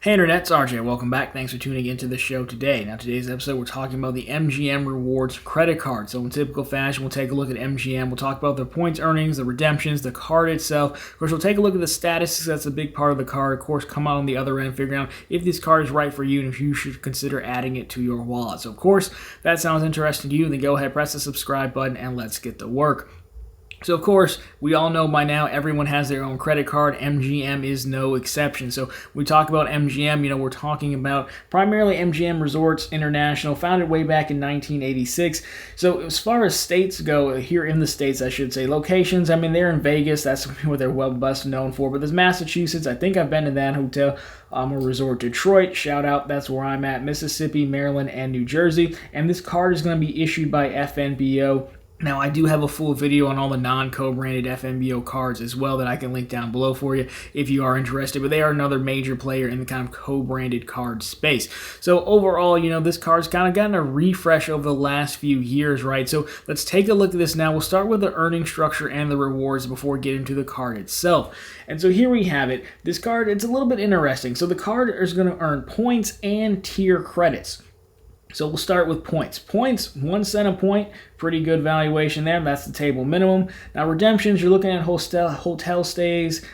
Hey Internet, it's RJ. Welcome back. Thanks for tuning into the show today. Now, today's episode, we're talking about the MGM Rewards credit card. So in typical fashion, we'll take a look at MGM. We'll talk about the points earnings, the redemptions, the card itself. Of course, we'll take a look at the status. That's a big part of the card. Of course, come out on the other end, figuring out if this card is right for you and if you should consider adding it to your wallet. So of course, if that sounds interesting to you, then go ahead, press the subscribe button, and let's get to work. So, of course, we all know by now everyone has their own credit card. MGM is no exception. So, when we talk about MGM, we're talking about primarily MGM Resorts International, founded way back in 1986. So, as far as states go, here in the States, I should say, locations, they're in Vegas. That's what they're well best known for. But there's Massachusetts. I think I've been to that hotel. Or Resort Detroit, shout out, that's where I'm at. Mississippi, Maryland, and New Jersey. And this card is going to be issued by FNBO. Now, I do have a full video on all the non-co-branded FNBO cards as well that I can link down below for you if you are interested, but they are another major player in the kind of co-branded card space. So overall, this card's kind of gotten a refresh over the last few years, right? So let's take a look at this now. We'll start with the earning structure and the rewards before we get into the card itself. And so here we have it. This card, it's a little bit interesting. So the card is going to earn points and tier credits. So we'll start with points. Points, 1 cent a point, pretty good valuation there. That's the table minimum. Now redemptions, you're looking at hotel stays,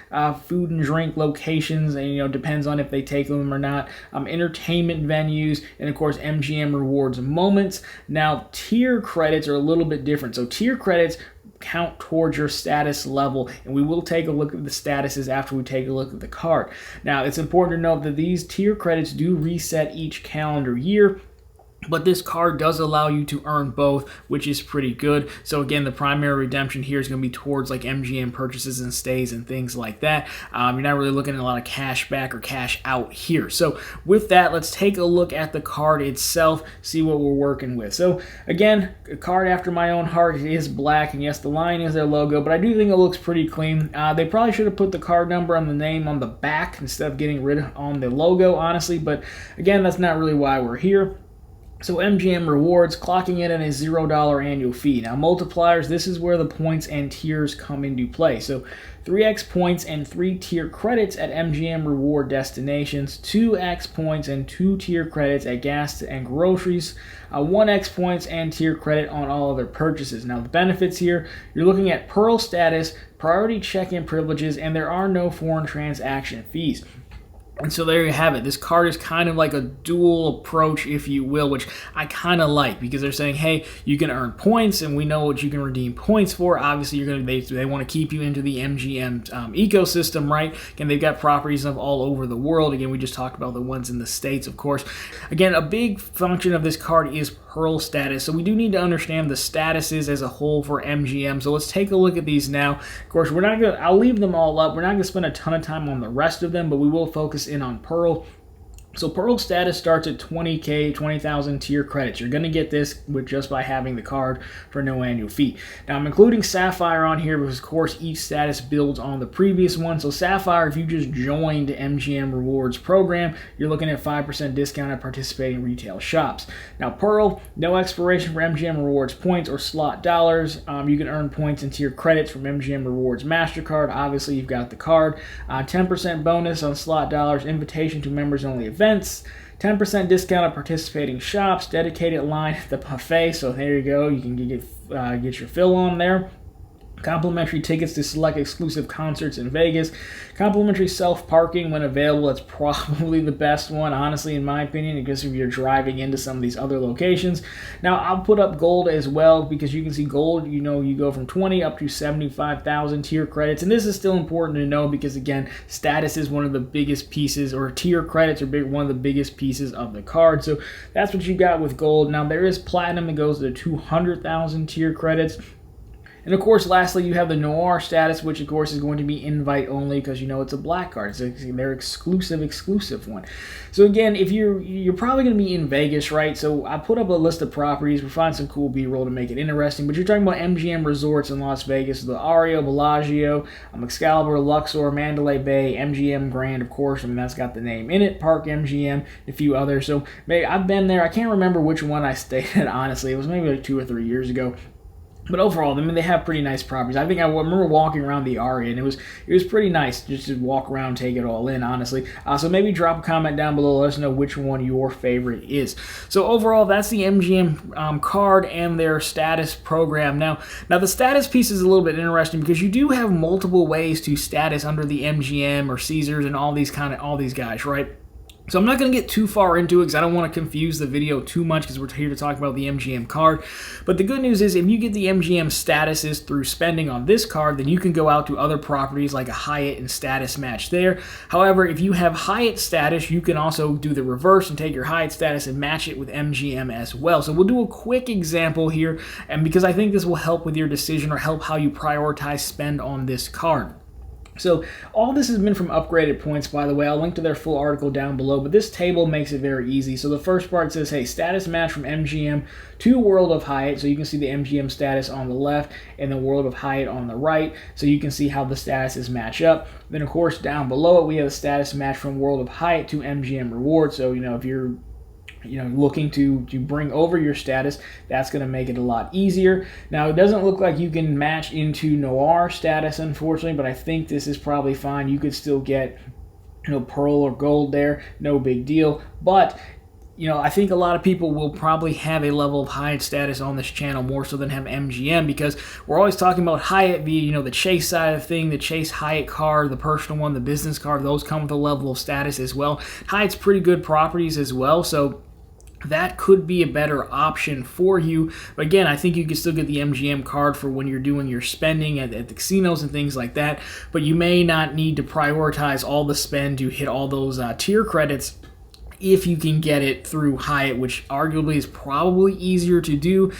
food and drink locations, and depends on if they take them or not. Entertainment venues, and of course MGM Rewards moments. Now tier credits are a little bit different. So tier credits count towards your status level, and we will take a look at the statuses after we take a look at the card. Now it's important to note that these tier credits do reset each calendar year. But this card does allow you to earn both, which is pretty good. So again, the primary redemption here is going to be towards like MGM purchases and stays and things like that. You're not really looking at a lot of cash back or cash out here. So with that, let's take a look at the card itself, see what we're working with. So again, a card after my own heart. It is black, and yes, the line is their logo, but I do think it looks pretty clean. They probably should have put the card number on the name on the back instead of getting rid of on the logo, honestly. But again, that's not really why we're here. So MGM Rewards clocking in at a $0 annual fee. Now multipliers, this is where the points and tiers come into play. So 3x points and 3 tier credits at MGM Reward destinations, 2x points and 2 tier credits at gas and groceries, 1x points and tier credit on all other purchases. Now the benefits here, you're looking at Pearl status, priority check-in privileges, and there are no foreign transaction fees. And so there you have it. This card is kind of like a dual approach, if you will, which I kind of like because they're saying, hey, you can earn points, and we know what you can redeem points for. Obviously, they want to keep you into the MGM ecosystem, right? Again, they've got properties of all over the world. Again, we just talked about the ones in the States, of course. Again, a big function of this card is Pearl status. So we do need to understand the statuses as a whole for MGM. So let's take a look at these now. Of course, I'll leave them all up. We're not going to spend a ton of time on the rest of them, but we will focus in on Pearl. So Pearl status starts at 20K, 20,000 tier credits. You're going to get this with just by having the card for no annual fee. Now I'm including Sapphire on here because of course each status builds on the previous one. So Sapphire, if you just joined MGM Rewards program, you're looking at 5% discount at participating retail shops. Now Pearl, no expiration for MGM Rewards points or slot dollars. You can earn points and tier credits from MGM Rewards MasterCard. Obviously you've got the card. 10% bonus on slot dollars, invitation to members only events. 10% discount at participating shops, dedicated line at the buffet, so there you go, you can get your fill on there. Complimentary tickets to select exclusive concerts in Vegas. Complimentary self-parking when available. That's probably the best one, honestly, in my opinion, because if you're driving into some of these other locations. Now, I'll put up gold as well because you can see gold, you go from 20 up to 75,000 tier credits. And this is still important to know because, again, status is one of the biggest pieces, or tier credits are one of the biggest pieces of the card. So that's what you got with gold. Now, there is platinum that goes to 200,000 tier credits. And of course, lastly, you have the Noir status, which of course is going to be invite only because you know it's a black card. It's their exclusive one. So again, if you're probably going to be in Vegas, right? So I put up a list of properties. We'll find some cool B-roll to make it interesting. But you're talking about MGM resorts in Las Vegas, the Ario, Bellagio, Excalibur, Luxor, Mandalay Bay, MGM Grand, of course. I mean, that's got the name in it. Park MGM, a few others. So I've been there. I can't remember which one I stayed at, honestly. It was maybe like 2 or 3 years ago. But overall, I mean, they have pretty nice properties. I think I remember walking around the Aria, and it was pretty nice just to walk around, take it all in, honestly. So maybe drop a comment down below. Let us know which one your favorite is. So overall, that's the MGM card and their status program. Now the status piece is a little bit interesting because you do have multiple ways to status under the MGM or Caesars and all these guys, right? So I'm not going to get too far into it because I don't want to confuse the video too much because we're here to talk about the MGM card. But the good news is if you get the MGM statuses through spending on this card, then you can go out to other properties like a Hyatt and status match there. However, if you have Hyatt status, you can also do the reverse and take your Hyatt status and match it with MGM as well. So we'll do a quick example here, and because I think this will help with your decision or help how you prioritize spend on this card. So all this has been from Upgraded Points, by the way. I'll link to their full article down below, but this table makes it very easy. So the first part says, hey, status match from MGM to World of Hyatt. So you can see the MGM status on the left and the World of Hyatt on the right. So you can see how the statuses match up. Then, of course, down below it, we have a status match from World of Hyatt to MGM Rewards. So, if you're looking to bring over your status, that's going to make it a lot easier. Now, it doesn't look like you can match into Noir status, unfortunately, but I think this is probably fine. You could still get, Pearl or Gold there, no big deal. But, I think a lot of people will probably have a level of Hyatt status on this channel more so than have MGM because we're always talking about Hyatt via, the Chase side of thing, the Chase Hyatt card, the personal one, the business card. Those come with a level of status as well. Hyatt's pretty good properties as well, so that could be a better option for you. But again, I think you can still get the MGM card for when you're doing your spending at the casinos and things like that. But you may not need to prioritize all the spend to hit all those tier credits if you can get it through Hyatt, which arguably is probably easier to do.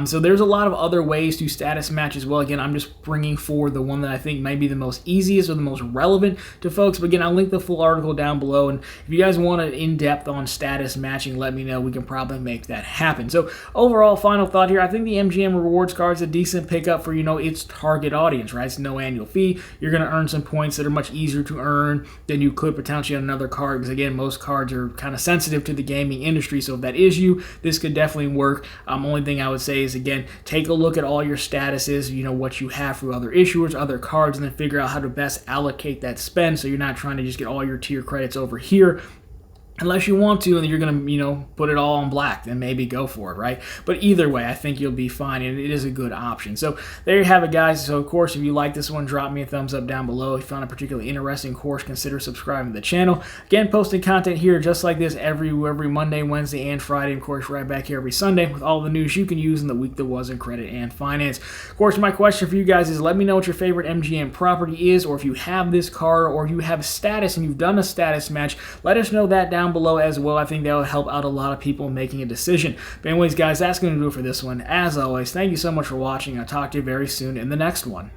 So there's a lot of other ways to status match as well. Again, I'm just bringing forward the one that I think might be the most easiest or the most relevant to folks. But again, I'll link the full article down below. And if you guys want an in-depth on status matching, let me know. We can probably make that happen. So overall, final thought here, I think the MGM Rewards card is a decent pickup for, its target audience, right? It's no annual fee. You're going to earn some points that are much easier to earn than you could potentially on another card. Because again, most cards are kind of sensitive to the gaming industry, so if that is you, this could definitely work. Only thing I would say is, again, take a look at all your statuses, what you have for other issuers, other cards, and then figure out how to best allocate that spend so you're not trying to just get all your tier credits over here. Unless you want to, and you're going to, put it all on black, then maybe go for it, right? But either way, I think you'll be fine, and it is a good option. So there you have it, guys. So, of course, if you like this one, drop me a thumbs up down below. If you found it particularly interesting, of course, consider subscribing to the channel. Again, posting content here just like this every Monday, Wednesday, and Friday. Of course, right back here every Sunday with all the news you can use in the week that was in credit and finance. Of course, my question for you guys is let me know what your favorite MGM property is, or if you have this card, or if you have status and you've done a status match, let us know that down below as well. I think that will help out a lot of people making a decision. But anyways, guys, that's going to do it for this one. As always, thank you so much for watching. I'll talk to you very soon in the next one.